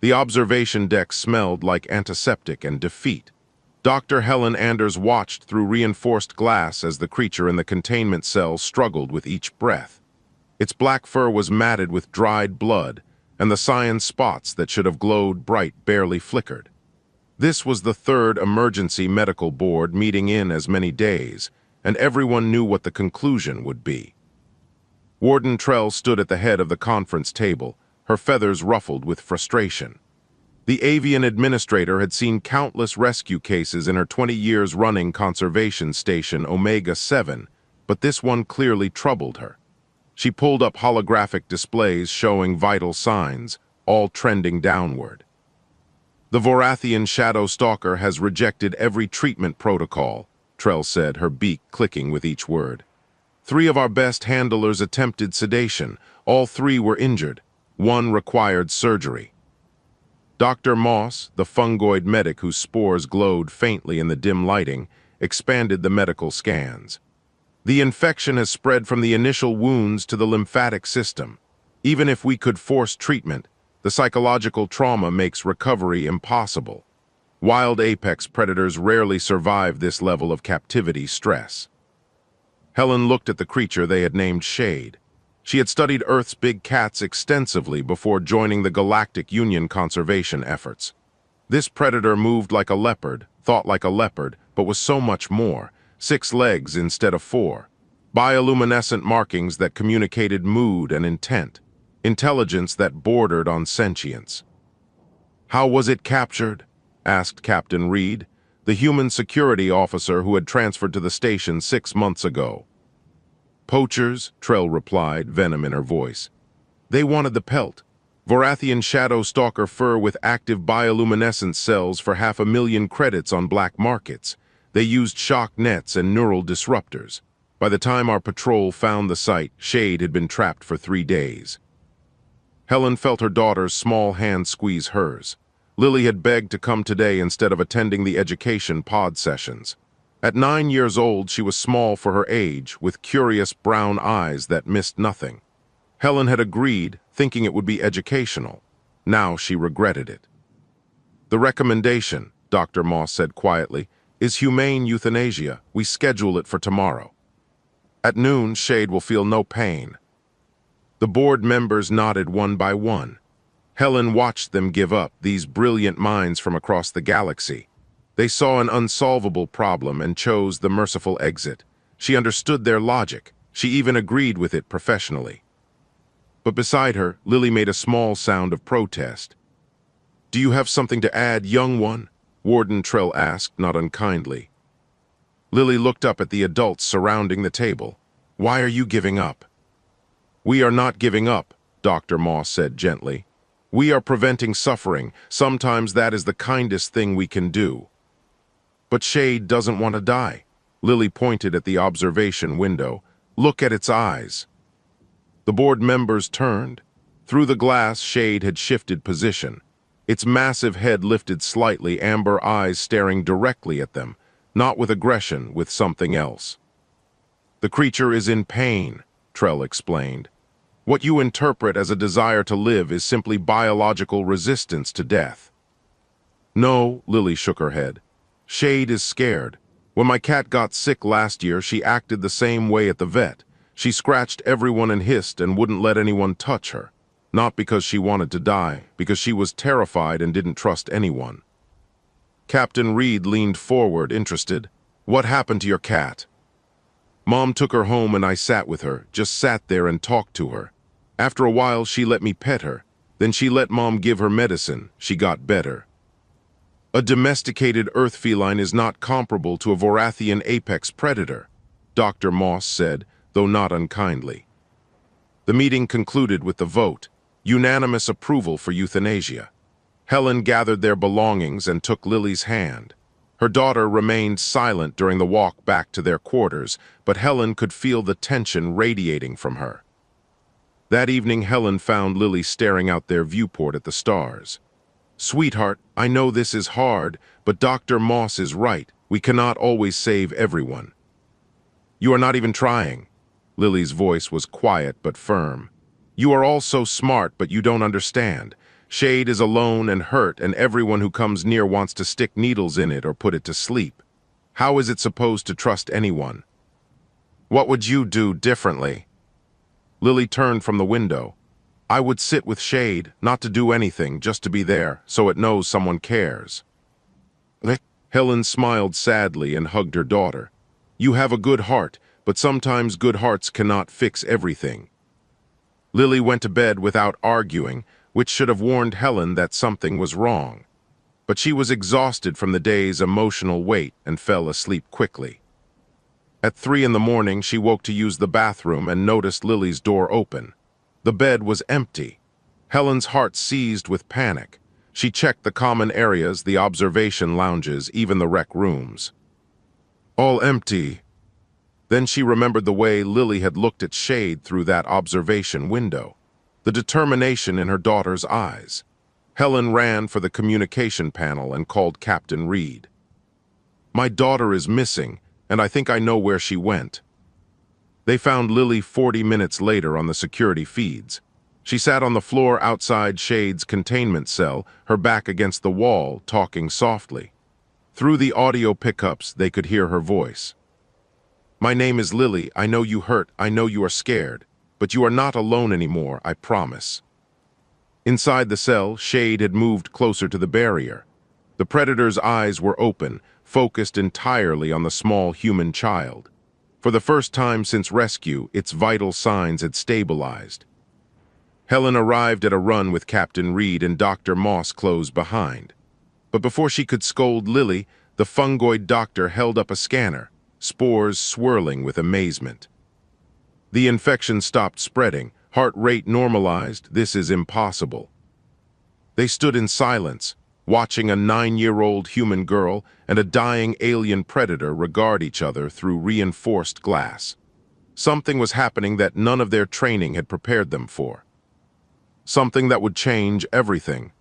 The observation deck smelled like antiseptic and defeat. Dr. Helen Anders watched through reinforced glass as the creature in the containment cell struggled with each breath. Its black fur was matted with dried blood, and the cyan spots that should have glowed bright barely flickered. This was the third emergency medical board meeting in as many days, and everyone knew what the conclusion would be. Warden Trell stood at the head of the conference table, her feathers ruffled with frustration. The avian administrator had seen countless rescue cases in her 20 years running conservation station Omega-7, but this one clearly troubled her. She pulled up holographic displays showing vital signs, all trending downward. The Vorathian Shadow Stalker has rejected every treatment protocol, Trell said, her beak clicking with each word. 3 of our best handlers attempted sedation. All 3 were injured. 1 required surgery. Dr. Moss, the fungoid medic whose spores glowed faintly in the dim lighting, expanded the medical scans. The infection has spread from the initial wounds to the lymphatic system. Even if we could force treatment, the psychological trauma makes recovery impossible. Wild apex predators rarely survive this level of captivity stress. Helen looked at the creature they had named Shade. She had studied Earth's big cats extensively before joining the Galactic Union conservation efforts. This predator moved like a leopard, thought like a leopard, but was so much more. 6 legs instead of 4. Bioluminescent markings that communicated mood and intent. Intelligence that bordered on sentience. "How was it captured?" asked Captain Reed, the human security officer who had transferred to the station 6 months ago. "Poachers," Trell replied, venom in her voice. "They wanted the pelt. Vorathian Shadow Stalker fur with active bioluminescence cells for 500,000 credits on black markets. They used shock nets and neural disruptors. By the time our patrol found the site, Shade had been trapped for 3 days." Helen felt her daughter's small hand squeeze hers. Lily had begged to come today instead of attending the education pod sessions. At 9 years old, she was small for her age, with curious brown eyes that missed nothing. Helen had agreed, thinking it would be educational. Now she regretted it. "The recommendation," Dr. Moss said quietly, "is humane euthanasia. We schedule it for tomorrow. At noon, Shade will feel no pain." The board members nodded one by one. Helen watched them give up, these brilliant minds from across the galaxy. They saw an unsolvable problem and chose the merciful exit. She understood their logic. She even agreed with it professionally. But beside her, Lily made a small sound of protest. "Do you have something to add, young one?" Warden Trell asked, not unkindly. Lily looked up at the adults surrounding the table. "Why are you giving up?" "We are not giving up," Dr. Moss said gently. "We are preventing suffering. Sometimes that is the kindest thing we can do." "But Shade doesn't want to die." Lily pointed at the observation window. "Look at its eyes." The board members turned. Through the glass, Shade had shifted position. Its massive head lifted slightly, amber eyes staring directly at them, not with aggression, with something else. "The creature is in pain," Trell explained. "What you interpret as a desire to live is simply biological resistance to death." "No," Lily shook her head. "Shade is scared. When my cat got sick last year, she acted the same way at the vet. She scratched everyone and hissed and wouldn't let anyone touch her. Not because she wanted to die, because she was terrified and didn't trust anyone." Captain Reed leaned forward, interested. "What happened to your cat?" "Mom took her home and I sat with her, just sat there and talked to her. After a while, she let me pet her. Then she let Mom give her medicine. She got better." "A domesticated Earth feline is not comparable to a Vorathian apex predator," Dr. Moss said, though not unkindly. The meeting concluded with the vote, unanimous approval for euthanasia. Helen gathered their belongings and took Lily's hand. Her daughter remained silent during the walk back to their quarters, but Helen could feel the tension radiating from her. That evening, Helen found Lily staring out their viewport at the stars. "Sweetheart, I know this is hard, but Dr. Moss is right. We cannot always save everyone." "You are not even trying." Lily's voice was quiet but firm. "You are all so smart, but you don't understand. Shade is alone and hurt, and everyone who comes near wants to stick needles in it or put it to sleep. How is it supposed to trust anyone? What would you do differently? Lily turned from the window. I would sit with Shade, not to do anything, just to be there, so it knows someone cares. Helen smiled sadly and hugged her daughter. You have a good heart, but sometimes good hearts cannot fix everything. Lily went to bed without arguing, which should have warned Helen that something was wrong. But she was exhausted from the day's emotional weight and fell asleep quickly. At 3 in the morning, she woke to use the bathroom and noticed Lily's door open. The bed was empty. Helen's heart seized with panic. She checked the common areas, the observation lounges, even the rec rooms. All empty. Then she remembered the way Lily had looked at Shade through that observation window, the determination in her daughter's eyes. Helen ran for the communication panel and called Captain Reed. My daughter is missing, and I think I know where she went. They found Lily 40 minutes later on the security feeds. She sat on the floor outside Shade's containment cell, her back against the wall, talking softly. Through the audio pickups, they could hear her voice. My name is Lily. I know you hurt. I know you are scared. But you are not alone anymore, I promise. Inside the cell, Shade had moved closer to the barrier. The predator's eyes were open, focused entirely on the small human child. For the first time since rescue, its vital signs had stabilized. Helen arrived at a run with Captain Reed and Dr. Moss close behind. But before she could scold Lily, the fungoid doctor held up a scanner, spores swirling with amazement. The infection stopped spreading, heart rate normalized. This is impossible. They stood in silence, watching a 9-year-old human girl and a dying alien predator regard each other through reinforced glass. Something was happening that none of their training had prepared them for. Something that would change everything.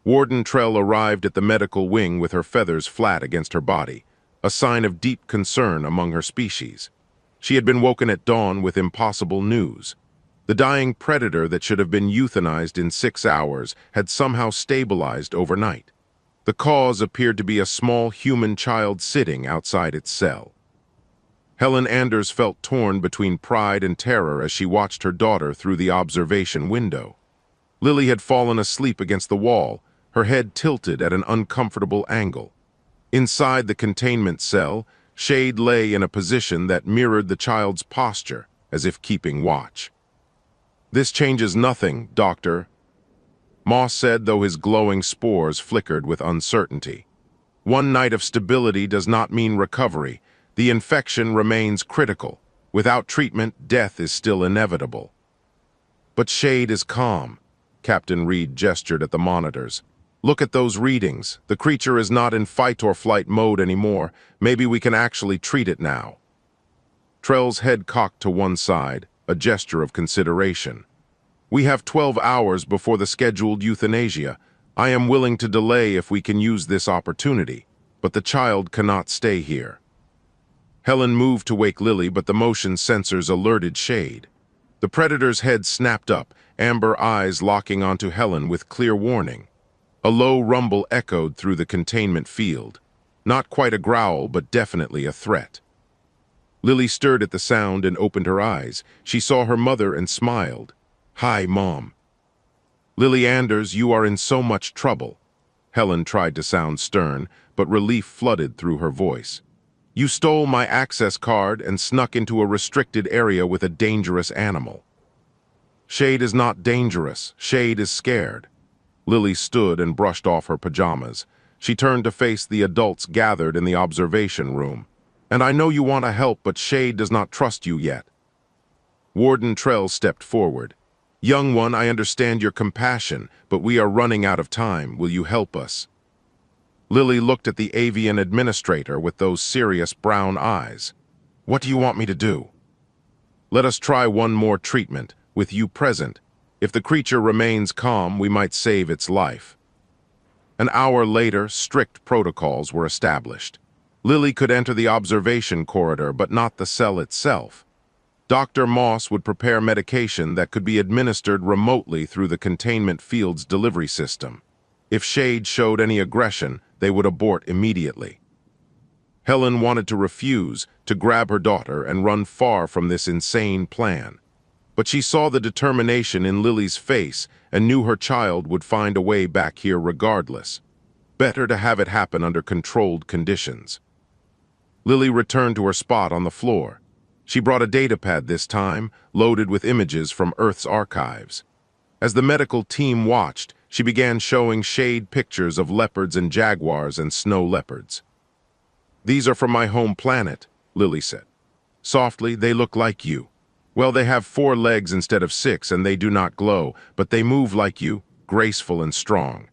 Warden Trell arrived at the medical wing with her feathers flat against her body, a sign of deep concern among her species. She had been woken at dawn with impossible news. The dying predator that should have been euthanized in 6 hours had somehow stabilized overnight. The cause appeared to be a small human child sitting outside its cell. Helen Anders felt torn between pride and terror as she watched her daughter through the observation window. Lily had fallen asleep against the wall, her head tilted at an uncomfortable angle. Inside the containment cell, Shade lay in a position that mirrored the child's posture, as if keeping watch. This changes nothing, Doctor, Moss said, though his glowing spores flickered with uncertainty. One night of stability does not mean recovery. The infection remains critical. Without treatment, death is still inevitable. But Shade is calm. Captain Reed gestured at the monitors. Look at those readings. The creature is not in fight or flight mode anymore. Maybe we can actually treat it now. Trell's head cocked to one side, a gesture of consideration. We have 12 hours before the scheduled euthanasia. I am willing to delay if we can use this opportunity, but the child cannot stay here. Helen moved to wake Lily, but the motion sensors alerted Shade. The predator's head snapped up, amber eyes locking onto Helen with clear warning. A low rumble echoed through the containment field. Not quite a growl, but definitely a threat. Lily stirred at the sound and opened her eyes. She saw her mother and smiled. Hi, Mom. Lily Anders, you are in so much trouble. Helen tried to sound stern, but relief flooded through her voice. You stole my access card and snuck into a restricted area with a dangerous animal. Shade is not dangerous. Shade is scared. Lily stood and brushed off her pajamas. She turned to face the adults gathered in the observation room. And I know you want to help, but Shade does not trust you yet. Warden Trell stepped forward. Young one, I understand your compassion, but we are running out of time. Will you help us? Lily looked at the avian administrator with those serious brown eyes. What do you want me to do? Let us try one more treatment, with you present. If the creature remains calm, we might save its life. An hour later, strict protocols were established. Lily could enter the observation corridor, but not the cell itself. Dr. Moss would prepare medication that could be administered remotely through the containment field's delivery system. If Shade showed any aggression, they would abort immediately. Helen wanted to refuse, to grab her daughter and run far from this insane plan. But she saw the determination in Lily's face and knew her child would find a way back here regardless. Better to have it happen under controlled conditions. Lily returned to her spot on the floor. She brought a datapad this time, loaded with images from Earth's archives. As the medical team watched, she began showing Shade pictures of leopards and jaguars and snow leopards. "These are from my home planet," Lily said. "Softly, they look like you. Well, they have 4 legs instead of 6, and they do not glow, but they move like you, graceful and strong."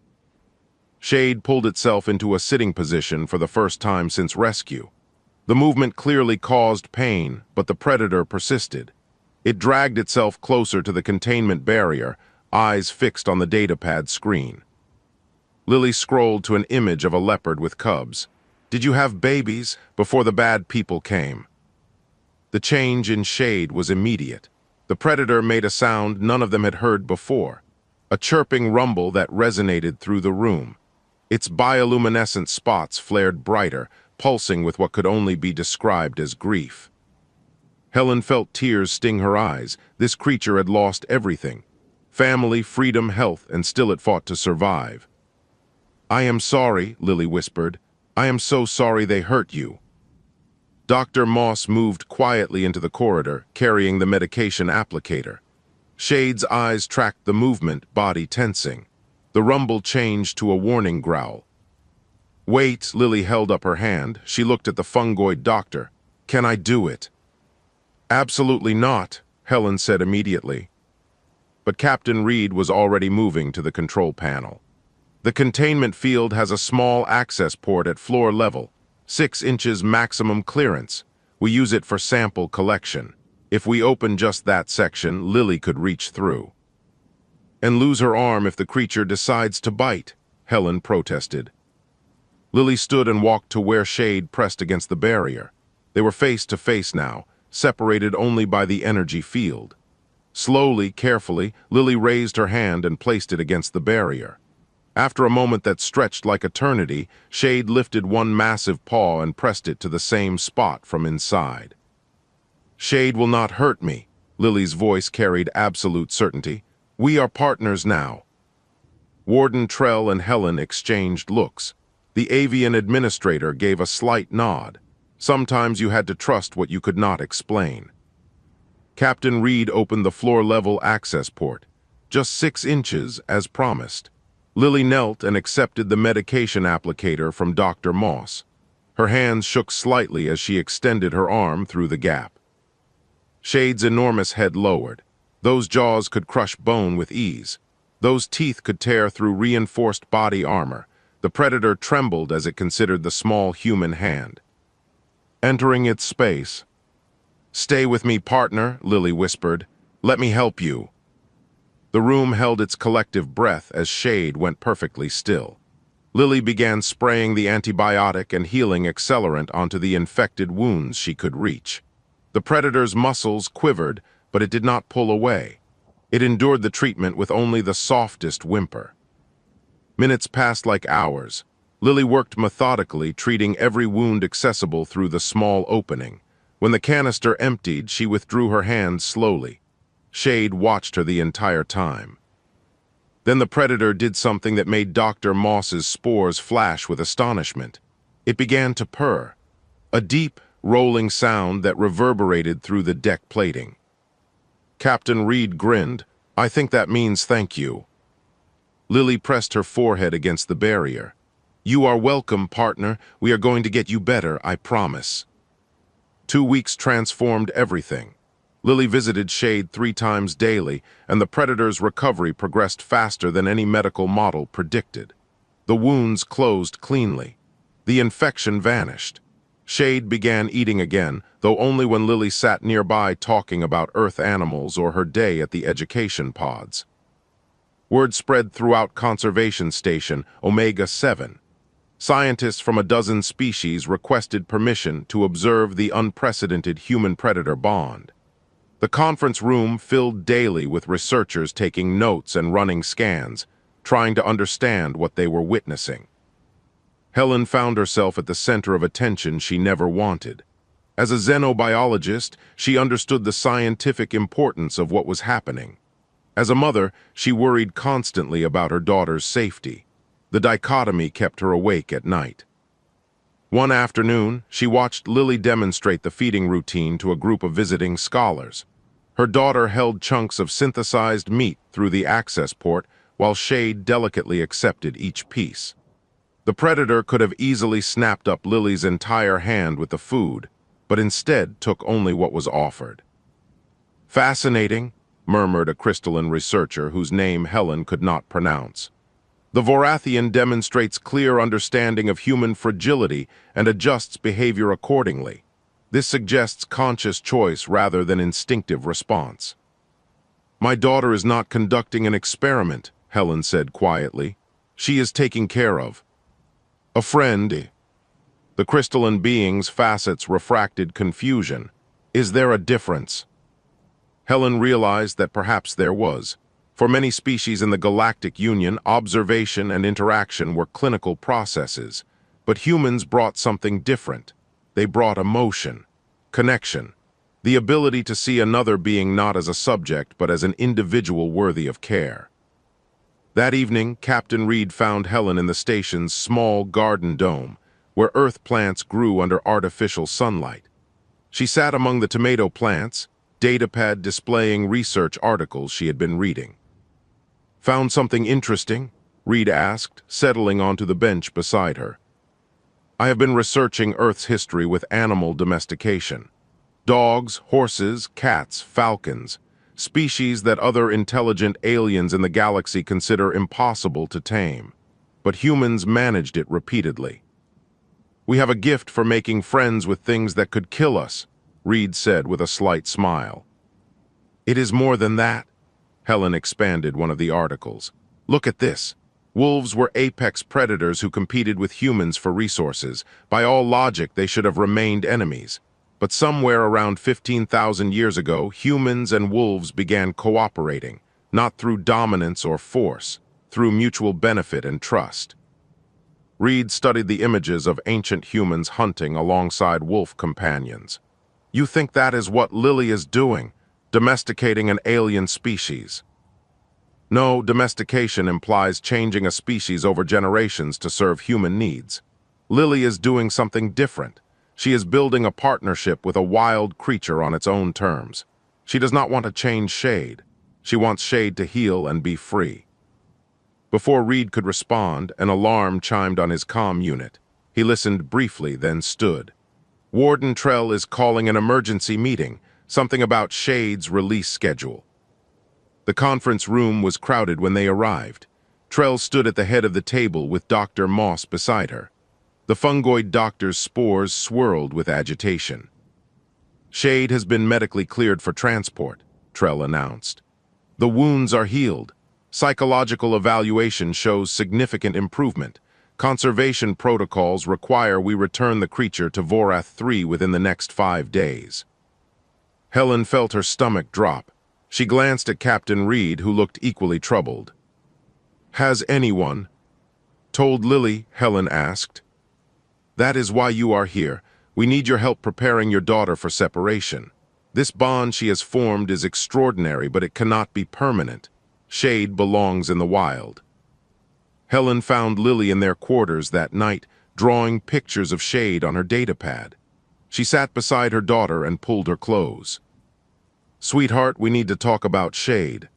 Shade pulled itself into a sitting position for the first time since rescue. The movement clearly caused pain, but the predator persisted. It dragged itself closer to the containment barrier, eyes fixed on the datapad screen. Lily scrolled to an image of a leopard with cubs. "Did you have babies before the bad people came?" The change in Shade was immediate. The predator made a sound none of them had heard before, a chirping rumble that resonated through the room. Its bioluminescent spots flared brighter, pulsing with what could only be described as grief. Helen felt tears sting her eyes. This creature had lost everything: family, freedom, health, and still it fought to survive. "I am sorry," Lily whispered. "I am so sorry they hurt you." Dr. Moss moved quietly into the corridor, carrying the medication applicator. Shade's eyes tracked the movement, body tensing. The rumble changed to a warning growl. "Wait," Lily held up her hand. She looked at the fungoid doctor. "Can I do it?" "Absolutely not," Helen said immediately. But Captain Reed was already moving to the control panel. "The containment field has a small access port at floor level, 6 inches maximum clearance. We use it for sample collection. If we open just that section, Lily could reach through." "And lose her arm if the creature decides to bite," Helen protested. Lily stood and walked to where Shade pressed against the barrier. They were face to face now, separated only by the energy field. Slowly, carefully, Lily raised her hand and placed it against the barrier. After a moment that stretched like eternity, Shade lifted one massive paw and pressed it to the same spot from inside. "Shade will not hurt me," Lily's voice carried absolute certainty. "We are partners now." Warden Trell and Helen exchanged looks. The avian administrator gave a slight nod. Sometimes you had to trust what you could not explain. Captain Reed opened the floor-level access port. Just 6 inches, as promised. Lily knelt and accepted the medication applicator from Dr. Moss. Her hands shook slightly as she extended her arm through the gap. Shade's enormous head lowered. Those jaws could crush bone with ease. Those teeth could tear through reinforced body armor. The predator trembled as it considered the small human hand. Entering its space. "Stay with me, partner," Lily whispered. "Let me help you." The room held its collective breath as Shade went perfectly still. Lily began spraying the antibiotic and healing accelerant onto the infected wounds she could reach. The predator's muscles quivered, but it did not pull away. It endured the treatment with only the softest whimper. Minutes passed like hours. Lily worked methodically, treating every wound accessible through the small opening. When the canister emptied, she withdrew her hand slowly. Shade watched her the entire time. Then the predator did something that made Dr. Moss's spores flash with astonishment. It began to purr, a deep, rolling sound that reverberated through the deck plating. Captain Reed grinned. "I think that means thank you." Lily pressed her forehead against the barrier. "You are welcome, partner. We are going to get you better, I promise." 2 weeks transformed everything. Lily visited Shade 3 times daily, and the predator's recovery progressed faster than any medical model predicted. The wounds closed cleanly. The infection vanished. Shade began eating again, though only when Lily sat nearby talking about Earth animals or her day at the education pods. Word spread throughout Conservation Station Omega-7. Scientists from a dozen species requested permission to observe the unprecedented human-predator bond. The conference room filled daily with researchers taking notes and running scans, trying to understand what they were witnessing. Helen found herself at the center of attention she never wanted. As a xenobiologist, she understood the scientific importance of what was happening. As a mother, she worried constantly about her daughter's safety. The dichotomy kept her awake at night. One afternoon, she watched Lily demonstrate the feeding routine to a group of visiting scholars. Her daughter held chunks of synthesized meat through the access port, while Shade delicately accepted each piece. The predator could have easily snapped up Lily's entire hand with the food, but instead took only what was offered. "Fascinating," murmured a crystalline researcher whose name Helen could not pronounce. "The Vorathian demonstrates clear understanding of human fragility and adjusts behavior accordingly. This suggests conscious choice rather than instinctive response." "My daughter is not conducting an experiment," Helen said quietly. "She is taking care of a friend." The crystalline being's facets refracted confusion. "Is there a difference?" Helen realized that perhaps there was. For many species in the Galactic Union, observation and interaction were clinical processes. But humans brought something different. They brought emotion, connection, the ability to see another being not as a subject but as an individual worthy of care. That evening, Captain Reed found Helen in the station's small garden dome, where earth plants grew under artificial sunlight. She sat among the tomato plants, datapad displaying research articles she had been reading. "Found something interesting?" Reed asked, settling onto the bench beside her. "I have been researching Earth's history with animal domestication. Dogs, horses, cats, falcons, species that other intelligent aliens in the galaxy consider impossible to tame. But humans managed it repeatedly. We have a gift for making friends with things that could kill us," Reed said with a slight smile. "It is more than that." Helen expanded one of the articles. "Look at this. Wolves were apex predators who competed with humans for resources. By all logic, they should have remained enemies. But somewhere around 15,000 years ago, humans and wolves began cooperating, not through dominance or force, through mutual benefit and trust." Reed studied the images of ancient humans hunting alongside wolf companions. "You think that is what Lily is doing, domesticating an alien species?" "No, domestication implies changing a species over generations to serve human needs. Lily is doing something different. She is building a partnership with a wild creature on its own terms. She does not want to change Shade. She wants Shade to heal and be free." Before Reed could respond, an alarm chimed on his comm unit. He listened briefly, then stood. "Warden Trell is calling an emergency meeting, something about Shade's release schedule." The conference room was crowded when they arrived. Trell stood at the head of the table with Dr. Moss beside her. The fungoid doctor's spores swirled with agitation. "Shade has been medically cleared for transport," Trell announced. "The wounds are healed. Psychological evaluation shows significant improvement. Conservation protocols require we return the creature to Vorath 3 within the next 5 days." Helen felt her stomach drop. She glanced at Captain Reed, who looked equally troubled. "Has anyone told Lily?" Helen asked. "That is why you are here. We need your help preparing your daughter for separation. This bond she has formed is extraordinary, but it cannot be permanent. Shade belongs in the wild." Helen found Lily in their quarters that night, drawing pictures of Shade on her datapad. She sat beside her daughter and pulled her close. "Sweetheart, we need to talk about Shade."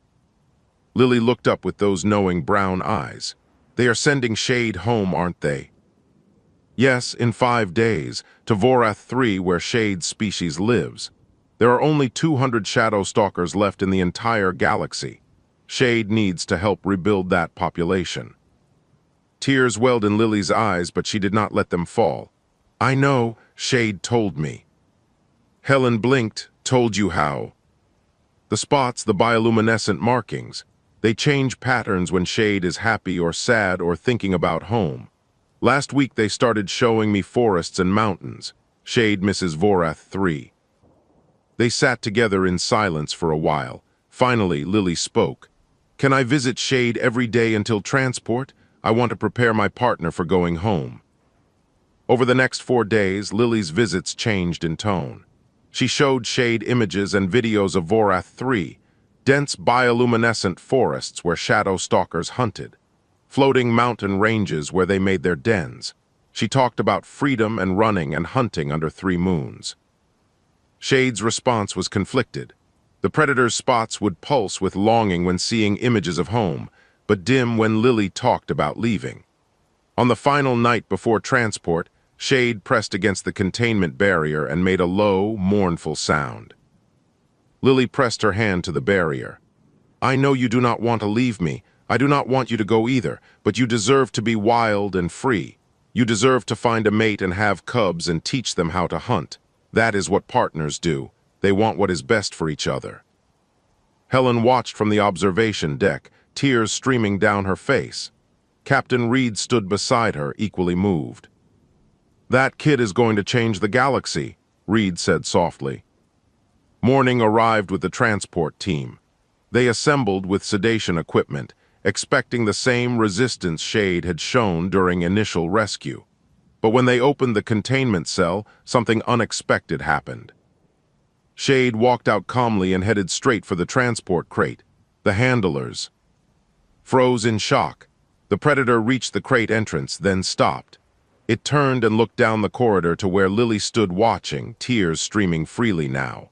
Lily looked up with those knowing brown eyes. "They are sending Shade home, aren't they?" "Yes, in 5 days, to Vorath 3 where Shade's species lives. There are only 200 Shadow Stalkers left in the entire galaxy. Shade needs to help rebuild that population." Tears welled in Lily's eyes, but she did not let them fall. "I know, Shade told me." Helen blinked. "Told you how?" "The spots, the bioluminescent markings. They change patterns when Shade is happy or sad or thinking about home. Last week they started showing me forests and mountains. Shade misses Vorath 3. They sat together in silence for a while. Finally, Lily spoke. "Can I visit Shade every day until transport? I want to prepare my partner for going home." Over the next 4 days, Lily's visits changed in tone. She showed Shade images and videos of Vorath 3, dense bioluminescent forests where shadow stalkers hunted, floating mountain ranges where they made their dens. She talked about freedom and running and hunting under 3 moons. Shade's response was conflicted. The predator's spots would pulse with longing when seeing images of home, but dim when Lily talked about leaving. On the final night before transport, Shade pressed against the containment barrier and made a low, mournful sound. Lily pressed her hand to the barrier. "I know you do not want to leave me. I do not want you to go either, but you deserve to be wild and free. You deserve to find a mate and have cubs and teach them how to hunt. That is what partners do. They want what is best for each other." Helen watched from the observation deck, tears streaming down her face. Captain Reed stood beside her, equally moved. "That kid is going to change the galaxy," Reed said softly. Morning arrived with the transport team. They assembled with sedation equipment, expecting the same resistance Shade had shown during initial rescue. But when they opened the containment cell, something unexpected happened. Shade walked out calmly and headed straight for the transport crate. The handlers froze in shock. The predator reached the crate entrance, then stopped. It turned and looked down the corridor to where Lily stood watching, tears streaming freely now.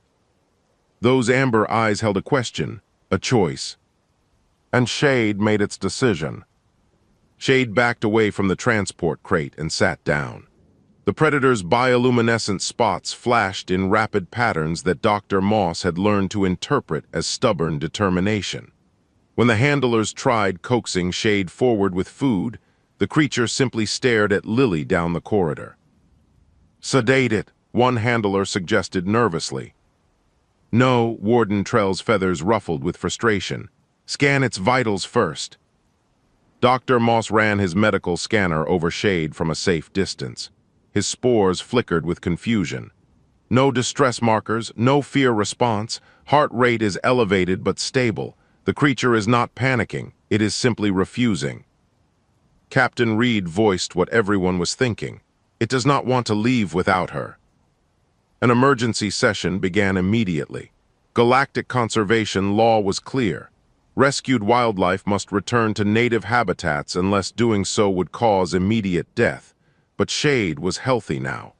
Those amber eyes held a question, a choice. And Shade made its decision. Shade backed away from the transport crate and sat down. The predator's bioluminescent spots flashed in rapid patterns that Dr. Moss had learned to interpret as stubborn determination. When the handlers tried coaxing Shade forward with food, the creature simply stared at Lily down the corridor. "Sedate it," one handler suggested nervously. "No," Warden Trell's feathers ruffled with frustration. "Scan its vitals first." Dr. Moss ran his medical scanner over Shade from a safe distance. His spores flickered with confusion. No distress markers, no fear response. Heart rate is elevated but stable. The creature is not panicking. It is simply refusing. Captain Reed voiced what everyone was thinking. It does not want to leave without her. An emergency session began immediately. Galactic conservation law was clear. Rescued wildlife must return to native habitats unless doing so would cause immediate death. But Shade was healthy now.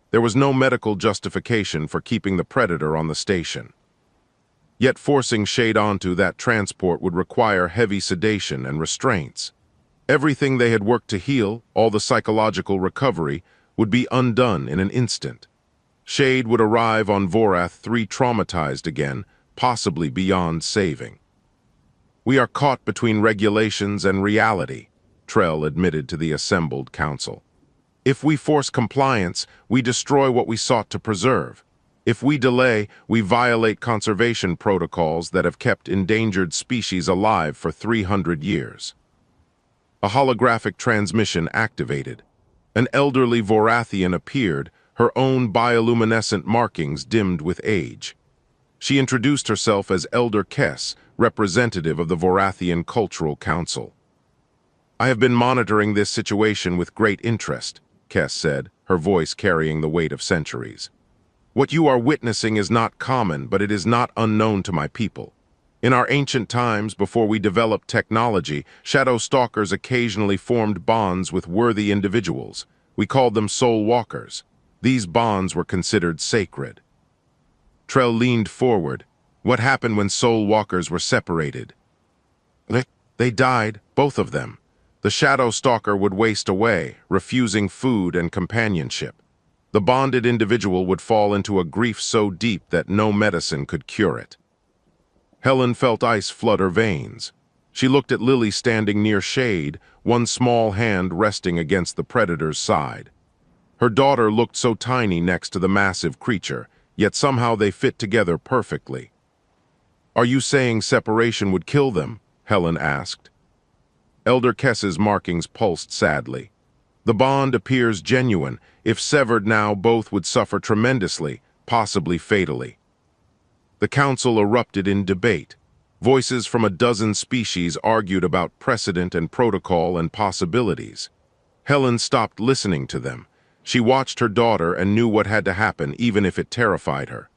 There was no medical justification for keeping the predator on the station. Yet forcing Shade onto that transport would require heavy sedation and restraints. Everything they had worked to heal, all the psychological recovery, would be undone in an instant. Shade would arrive on Vorath 3 traumatized again, possibly beyond saving. "We are caught between regulations and reality," Trell admitted to the assembled council. "If we force compliance, we destroy what we sought to preserve. If we delay, we violate conservation protocols that have kept endangered species alive for 300 years. A holographic transmission activated. An elderly Vorathian appeared, her own bioluminescent markings dimmed with age. She introduced herself as Elder Kess, representative of the Vorathian Cultural Council. "I have been monitoring this situation with great interest," Kess said, her voice carrying the weight of centuries. "What you are witnessing is not common, but it is not unknown to my people. In our ancient times, before we developed technology, shadow stalkers occasionally formed bonds with worthy individuals. We called them soul walkers. These bonds were considered sacred." Trell leaned forward. "What happened when soul walkers were separated?" They died, both of them. The shadow stalker would waste away, refusing food and companionship. The bonded individual would fall into a grief so deep that no medicine could cure it." Helen felt ice flood her veins. She looked at Lily standing near Shade, one small hand resting against the predator's side. Her daughter looked so tiny next to the massive creature, yet somehow they fit together perfectly. "Are you saying separation would kill them?" Helen asked. Elder Kess's markings pulsed sadly. "The bond appears genuine. If severed now, both would suffer tremendously, possibly fatally. The council erupted in debate. Voices from a dozen species argued about precedent and protocol and possibilities. Helen stopped listening to them. She watched her daughter and knew what had to happen, even if it terrified her.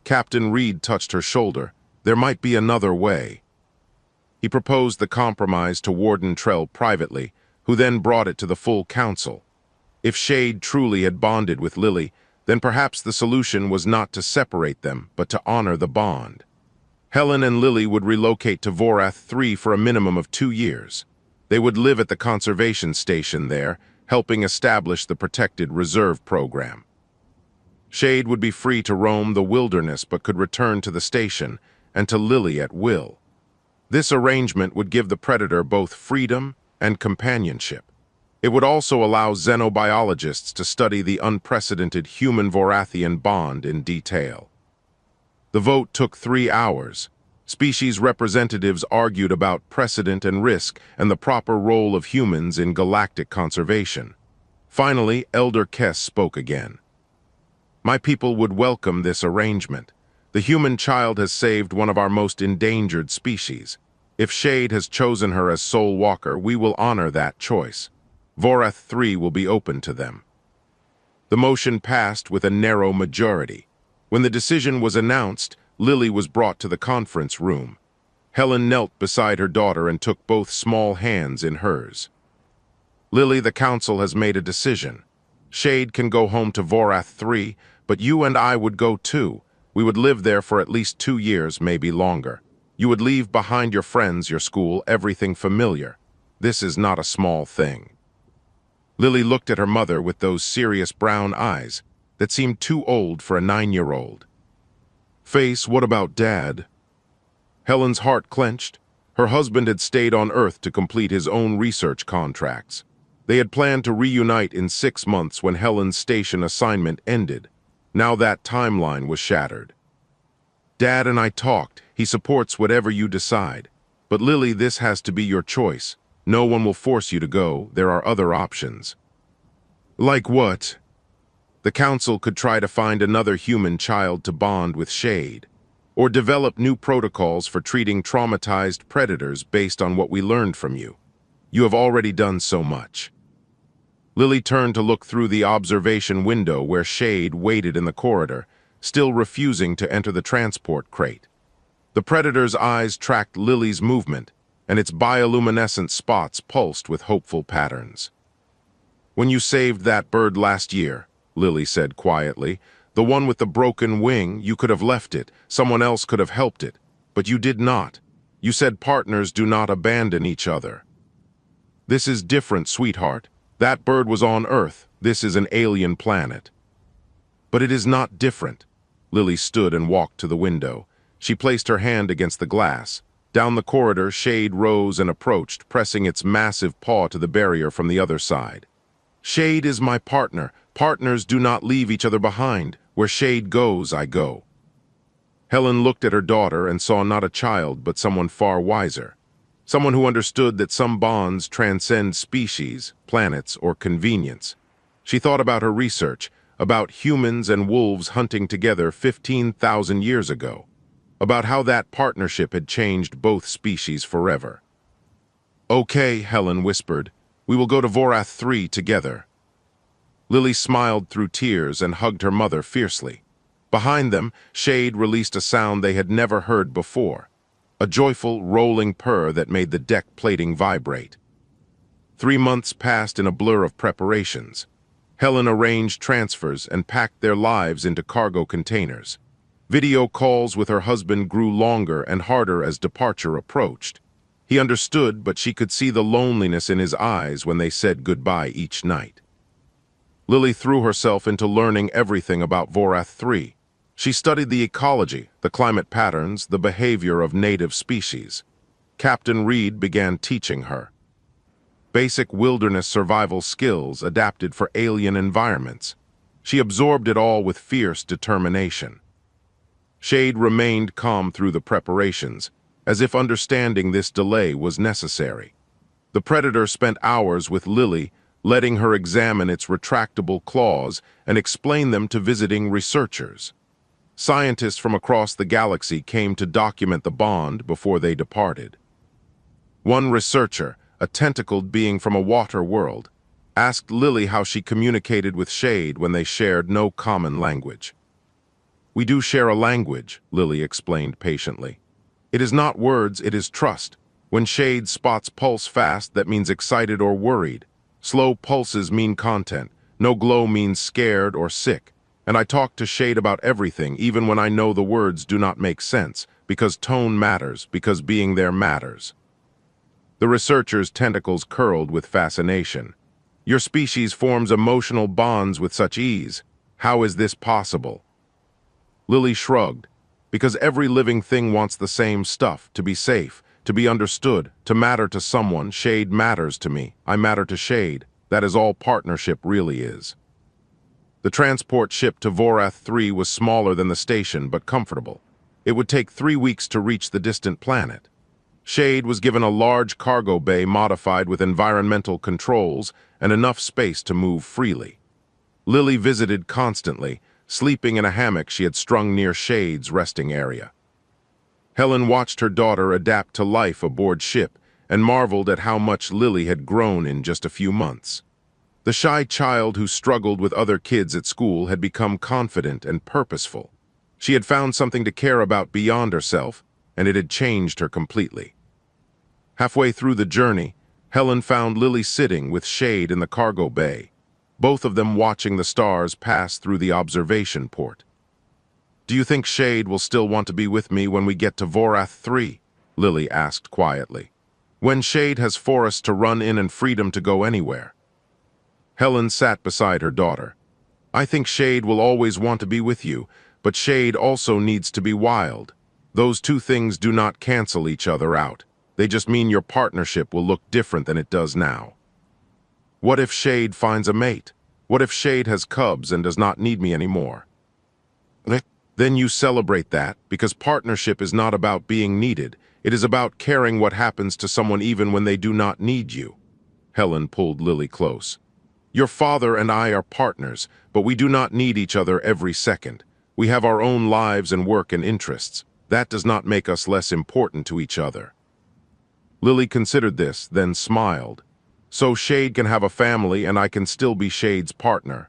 Captain Reed touched her shoulder. There might be another way. He proposed the compromise to Warden Trell privately, who then brought it to the full council. If Shade truly had bonded with Lily, then perhaps the solution was not to separate them, but to honor the bond. Helen and Lily would relocate to Vorath 3 for a minimum of 2 years. They would live at the conservation station there, helping establish the protected reserve program. Shade would be free to roam the wilderness but could return to the station and to Lily at will. This arrangement would give the Predator both freedom and companionship. It would also allow xenobiologists to study the unprecedented human-Vorathian bond in detail. The vote took 3 hours. Species representatives argued about precedent and risk and the proper role of humans in galactic conservation. Finally, Elder Kess spoke again. My people would welcome this arrangement. The human child has saved one of our most endangered species. If Shade has chosen her as Soul Walker, we will honor that choice. Vorath 3 will be open to them. The motion passed with a narrow majority. When the decision was announced, Lily was brought to the conference room. Helen knelt beside her daughter and took both small hands in hers. Lily, the council has made a decision. Shade can go home to Vorath 3, but you and I would go too. We would live there for at least 2 years, maybe longer. You would leave behind your friends, your school, everything familiar. This is not a small thing. Lily looked at her mother with those serious brown eyes that seemed too old for a 9-year-old. Face, what about Dad? Helen's heart clenched. Her husband had stayed on Earth to complete his own research contracts. They had planned to reunite in 6 months when Helen's station assignment ended. Now that timeline was shattered. Dad and I talked. He supports whatever you decide. But Lily, this has to be your choice. No one will force you to go. There are other options. Like what? The council could try to find another human child to bond with Shade, or develop new protocols for treating traumatized predators based on what we learned from you. You have already done so much. Lily turned to look through the observation window where Shade waited in the corridor, still refusing to enter the transport crate. The predator's eyes tracked Lily's movement, and its bioluminescent spots pulsed with hopeful patterns. When you saved that bird last year, Lily said quietly, the one with the broken wing, you could have left it. Someone else could have helped it. But you did not. You said partners do not abandon each other. This is different, sweetheart. That bird was on Earth. This is an alien planet. But it is not different. Lily stood and walked to the window. She placed her hand against the glass. Down the corridor, Shade rose and approached, pressing its massive paw to the barrier from the other side. Shade is my partner. Partners do not leave each other behind. Where Shade goes, I go. Helen looked at her daughter and saw not a child, but someone far wiser. Someone who understood that some bonds transcend species, planets, or convenience. She thought about her research, about humans and wolves hunting together 15,000 years ago. About how that partnership had changed both species forever. Okay, Helen whispered. We will go to Vorath 3 together. Lily smiled through tears and hugged her mother fiercely. Behind them, Shade released a sound they had never heard before. A joyful, rolling purr that made the deck plating vibrate. 3 months passed in a blur of preparations. Helen arranged transfers and packed their lives into cargo containers. Video calls with her husband grew longer and harder as departure approached. He understood, but she could see the loneliness in his eyes when they said goodbye each night. Lily threw herself into learning everything about Vorath 3. She studied the ecology, the climate patterns, the behavior of native species. Captain Reed began teaching her. Basic wilderness survival skills adapted for alien environments. She absorbed it all with fierce determination. Shade remained calm through the preparations, as if understanding this delay was necessary. The predator spent hours with Lily, letting her examine its retractable claws and explain them to visiting researchers. Scientists from across the galaxy came to document the bond before they departed. One researcher, a tentacled being from a water world, asked Lily how she communicated with Shade when they shared no common language. "We do share a language," Lily explained patiently. "It is not words, it is trust. When Shade spots pulse fast, that means excited or worried. Slow pulses mean content. No glow means scared or sick. And I talk to Shade about everything, even when I know the words do not make sense, because tone matters, because being there matters." The researcher's tentacles curled with fascination. "Your species forms emotional bonds with such ease. How is this possible?" Lily shrugged. "Because every living thing wants the same stuff, to be safe, to be understood, to matter to someone. Shade matters to me. I matter to Shade. That is all partnership really is." The transport ship to Vorath 3 was smaller than the station, but comfortable. It would take 3 weeks to reach the distant planet. Shade was given a large cargo bay modified with environmental controls and enough space to move freely. Lily visited constantly, sleeping in a hammock she had strung near Shade's resting area. Helen watched her daughter adapt to life aboard ship and marveled at how much Lily had grown in just a few months. The shy child who struggled with other kids at school had become confident and purposeful. She had found something to care about beyond herself, and it had changed her completely. Halfway through the journey, Helen found Lily sitting with Shade in the cargo bay, both of them watching the stars pass through the observation port. "Do you think Shade will still want to be with me when we get to Vorath 3? Lily asked quietly. "When Shade has forests to run in and freedom to go anywhere." Helen sat beside her daughter. "I think Shade will always want to be with you, but Shade also needs to be wild. Those two things do not cancel each other out. They just mean your partnership will look different than it does now. What if Shade finds a mate? What if Shade has cubs and does not need me anymore? Then you celebrate that, because partnership is not about being needed. It is about caring what happens to someone even when they do not need you." Helen pulled Lily close. "Your father and I are partners, but we do not need each other every second. We have our own lives and work and interests. That does not make us less important to each other." Lily considered this, then smiled. "So Shade can have a family and I can still be Shade's partner."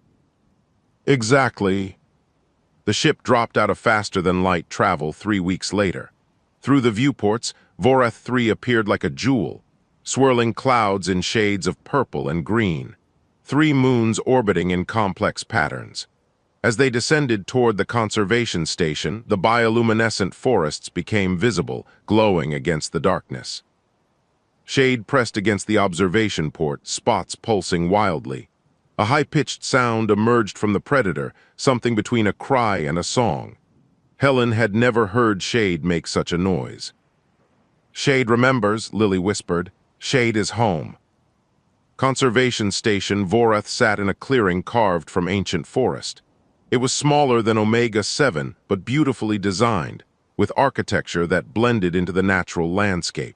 "Exactly." The ship dropped out of faster-than-light travel 3 weeks later. Through the viewports, Vorath 3 appeared like a jewel, swirling clouds in shades of purple and green, 3 moons orbiting in complex patterns. As they descended toward the conservation station, the bioluminescent forests became visible, glowing against the darkness. Shade pressed against the observation port, spots pulsing wildly. A high-pitched sound emerged from the predator, something between a cry and a song. Helen had never heard Shade make such a noise. "Shade remembers," Lily whispered. "Shade is home." Conservation Station Vorath sat in a clearing carved from ancient forest. It was smaller than Omega 7, but beautifully designed, with architecture that blended into the natural landscape.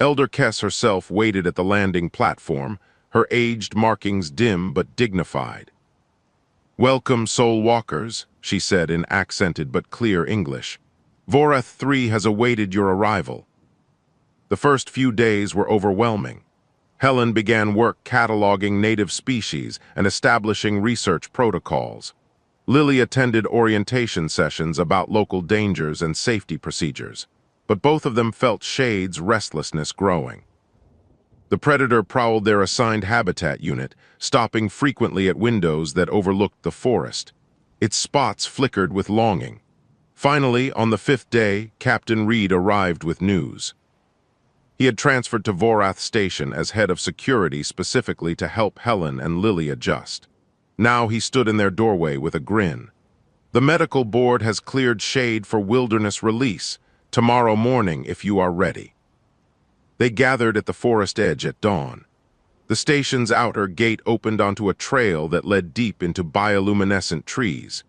Elder Kess herself waited at the landing platform, her aged markings dim but dignified. "Welcome, soul walkers," she said in accented but clear English. "Vorath 3 has awaited your arrival." The first few days were overwhelming. Helen began work cataloging native species and establishing research protocols. Lily attended orientation sessions about local dangers and safety procedures, but both of them felt Shade's restlessness growing. The predator prowled their assigned habitat unit, stopping frequently at windows that overlooked the forest. Its spots flickered with longing. Finally, on the 5th day, Captain Reed arrived with news. He had transferred to Vorath Station as head of security specifically to help Helen and Lily adjust. Now he stood in their doorway with a grin. "The medical board has cleared Shade for wilderness release. Tomorrow morning, if you are ready." They gathered at the forest edge at dawn. The station's outer gate opened onto a trail that led deep into bioluminescent trees.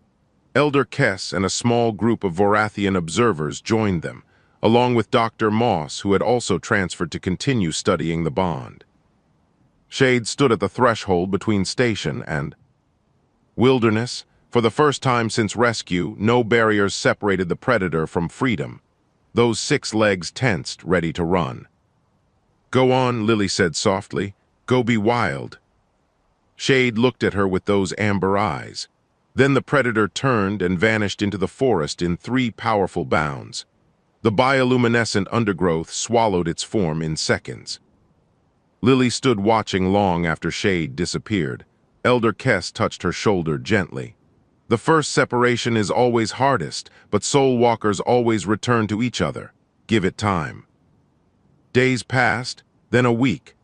Elder Kess and a small group of Vorathian observers joined them, along with Dr. Moss, who had also transferred to continue studying the bond. Shade stood at the threshold between station and wilderness. For the first time since rescue, no barriers separated the predator from freedom. Those 6 legs tensed, ready to run. "Go on," Lily said softly. "Go be wild." Shade looked at her with those amber eyes. Then the predator turned and vanished into the forest in 3 powerful bounds. The bioluminescent undergrowth swallowed its form in seconds. Lily stood watching long after Shade disappeared. Elder Kess touched her shoulder gently. "The first separation is always hardest, but soul walkers always return to each other. Give it time." Days passed, then a week.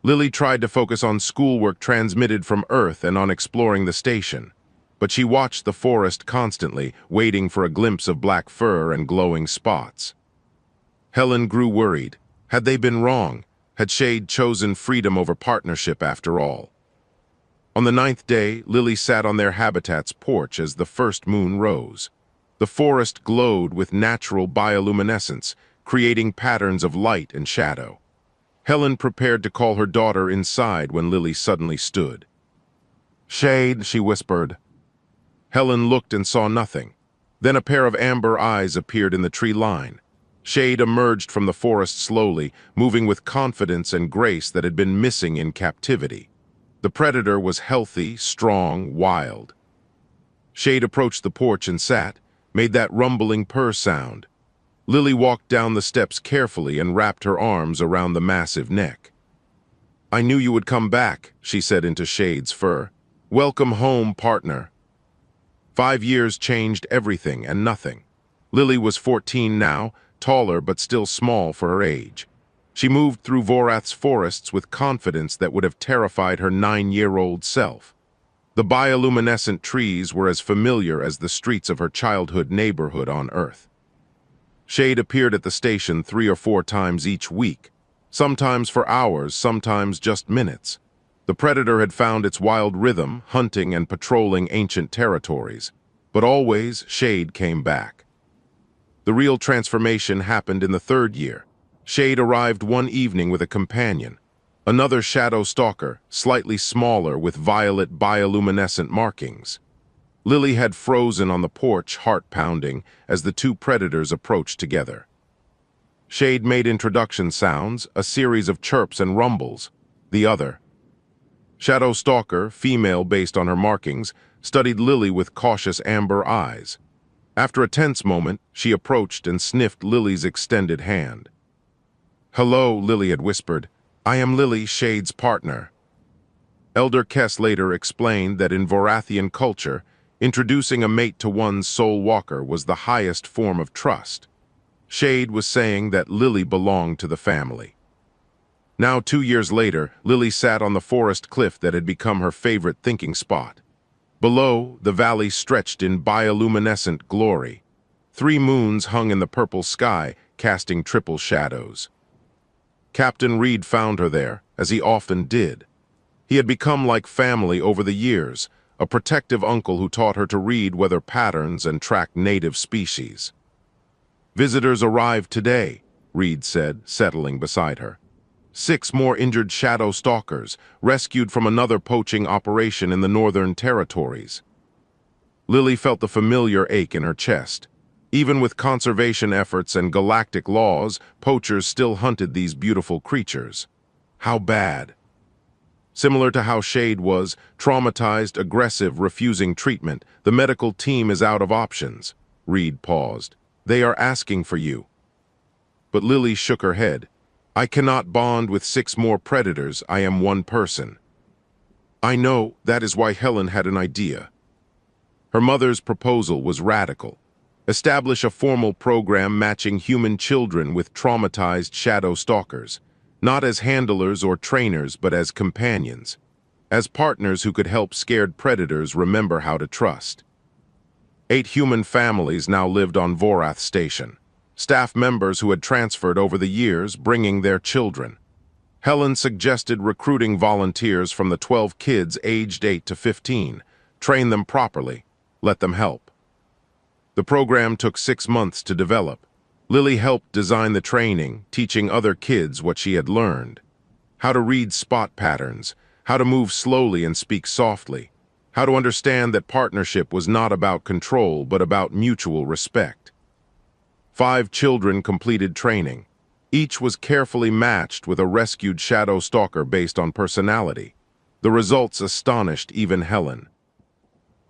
Lily tried to focus on schoolwork transmitted from Earth and on exploring the station. But she watched the forest constantly, waiting for a glimpse of black fur and glowing spots. Helen grew worried. Had they been wrong? Had Shade chosen freedom over partnership after all? On the 9th day, Lily sat on their habitat's porch as the first moon rose. The forest glowed with natural bioluminescence, creating patterns of light and shadow. Helen prepared to call her daughter inside when Lily suddenly stood. "Shade," she whispered. Helen looked and saw nothing. Then a pair of amber eyes appeared in the tree line. Shade emerged from the forest slowly, moving with confidence and grace that had been missing in captivity. The predator was healthy, strong, wild. Shade approached the porch and sat, made that rumbling purr sound. Lily walked down the steps carefully and wrapped her arms around the massive neck. "I knew you would come back," she said into Shade's fur. "Welcome home, partner." 5 years changed everything and nothing. Lily was 14 now, taller but still small for her age. She moved through Vorath's forests with confidence that would have terrified her 9-year-old self. The bioluminescent trees were as familiar as the streets of her childhood neighborhood on Earth. Shade appeared at the station 3 or 4 times each week, sometimes for hours, sometimes just minutes. The predator had found its wild rhythm, hunting and patrolling ancient territories, but always Shade came back. The real transformation happened in the 3rd year. Shade arrived one evening with a companion, another shadow stalker, slightly smaller with violet bioluminescent markings. Lily had frozen on the porch, heart pounding, as the 2 predators approached together. Shade made introduction sounds, a series of chirps and rumbles. The other, Shadow Stalker, female based on her markings, studied Lily with cautious amber eyes. After a tense moment, she approached and sniffed Lily's extended hand. "Hello," Lily had whispered. "I am Lily, Shade's partner." Elder Kess later explained that in Vorathian culture, introducing a mate to one's soul walker was the highest form of trust. Shade was saying that Lily belonged to the family. Now, 2 years later, Lily sat on the forest cliff that had become her favorite thinking spot. Below, the valley stretched in bioluminescent glory. 3 moons hung in the purple sky, casting triple shadows. Captain Reed found her there, as he often did. He had become like family over the years, a protective uncle who taught her to read weather patterns and track native species. "Visitors arrived today," Reed said, settling beside her. 6 more injured shadow stalkers, rescued from another poaching operation in the Northern Territories. Lily felt the familiar ache in her chest. Even with conservation efforts and galactic laws, poachers still hunted these beautiful creatures. How bad? Similar to how Shade was, traumatized, aggressive, refusing treatment, the medical team is out of options. Reed paused. "They are asking for you." But Lily shook her head. "I cannot bond with 6 more predators. I am one person." "I know, that is why Helen had an idea." Her mother's proposal was radical. Establish a formal program matching human children with traumatized shadow stalkers, not as handlers or trainers, but as companions, as partners who could help scared predators remember how to trust. 8 human families now lived on Vorath Station, staff members who had transferred over the years, bringing their children. Helen suggested recruiting volunteers from the 12 kids aged 8 to 15, train them properly, let them help. The program took 6 months to develop. Lily helped design the training, teaching other kids what she had learned. How to read spot patterns, how to move slowly and speak softly, How to understand that partnership was not about control, but about mutual respect. 5 children completed training. Each was carefully matched with a rescued shadow stalker based on personality. The results astonished even Helen.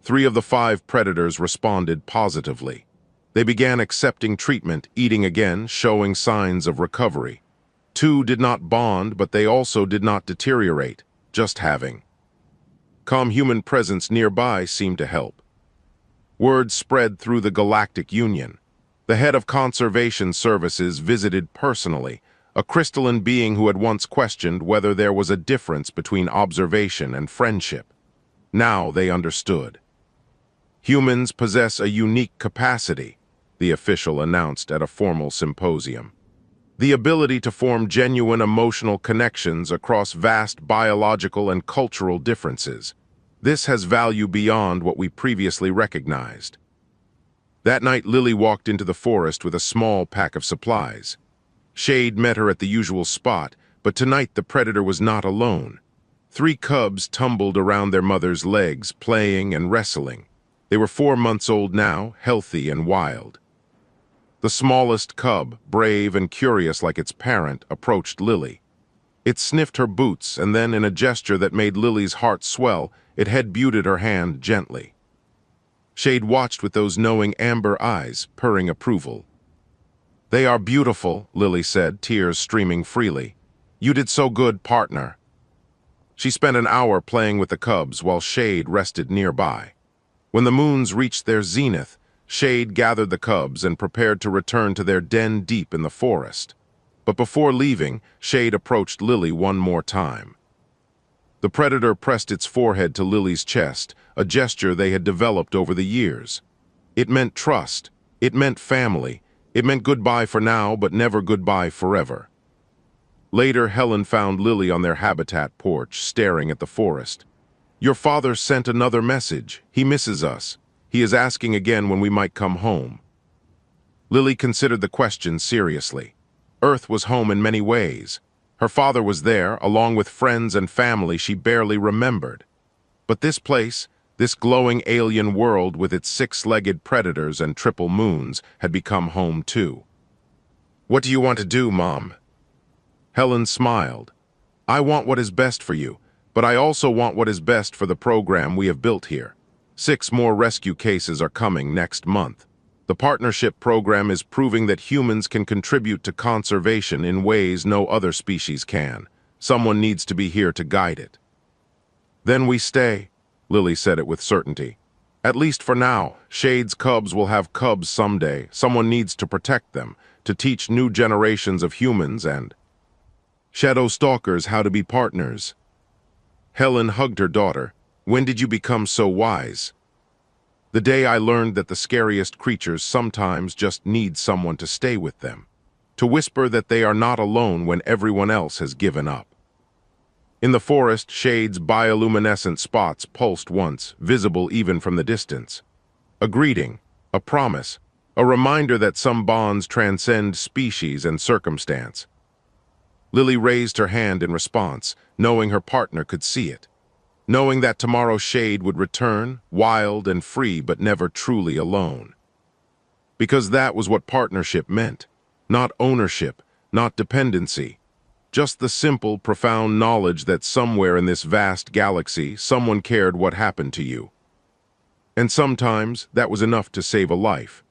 3 of the 5 predators responded positively. They began accepting treatment, eating again, showing signs of recovery. 2 did not bond, but they also did not deteriorate, just having. Calm human presence nearby seemed to help. Word spread through the Galactic Union. The head of Conservation Services visited personally, a crystalline being who had once questioned whether there was a difference between observation and friendship. Now they understood. Humans possess a unique capacity, the official announced at a formal symposium. The ability to form genuine emotional connections across vast biological and cultural differences. This has value beyond what we previously recognized. That night, Lily walked into the forest with a small pack of supplies. Shade met her at the usual spot, but tonight the predator was not alone. 3 cubs tumbled around their mother's legs, playing and wrestling. They were 4 months old now, healthy and wild. The smallest cub, brave and curious like its parent, approached Lily. It sniffed her boots, and then, in a gesture that made Lily's heart swell, it head-butted her hand gently. Shade watched with those knowing amber eyes, purring approval. "They are beautiful," Lily said, tears streaming freely. "You did so good, partner." She spent an hour playing with the cubs while Shade rested nearby. When the moons reached their zenith, Shade gathered the cubs and prepared to return to their den deep in the forest. But before leaving, Shade approached Lily one more time. The predator pressed its forehead to Lily's chest, a gesture they had developed over the years. It meant trust. It meant family. It meant goodbye for now, but never goodbye forever. Later, Helen found Lily on their habitat porch, staring at the forest. "Your father sent another message. He misses us. He is asking again when we might come home." Lily considered the question seriously. Earth was home in many ways. Her father was there, along with friends and family she barely remembered. But this place, this glowing alien world with its 6-legged predators and triple moons, had become home too. "What do you want to do, Mom?" Helen smiled. "I want what is best for you, but I also want what is best for the program we have built here. 6 more rescue cases are coming next month. The partnership program is proving that humans can contribute to conservation in ways no other species can. Someone needs to be here to guide it." "Then we stay," Lily said it with certainty. "At least for now. Shade's cubs will have cubs someday. Someone needs to protect them, to teach new generations of humans and shadow stalkers how to be partners." Helen hugged her daughter. "When did you become so wise?" "The day I learned that the scariest creatures sometimes just need someone to stay with them, to whisper that they are not alone when everyone else has given up." In the forest, Shade's bioluminescent spots pulsed once, visible even from the distance. A greeting, a promise, a reminder that some bonds transcend species and circumstance. Lily raised her hand in response, knowing her partner could see it. Knowing that tomorrow Shade would return, wild and free but never truly alone. Because that was what partnership meant. Not ownership, not dependency. Just the simple, profound knowledge that somewhere in this vast galaxy, someone cared what happened to you. And sometimes that was enough to save a life.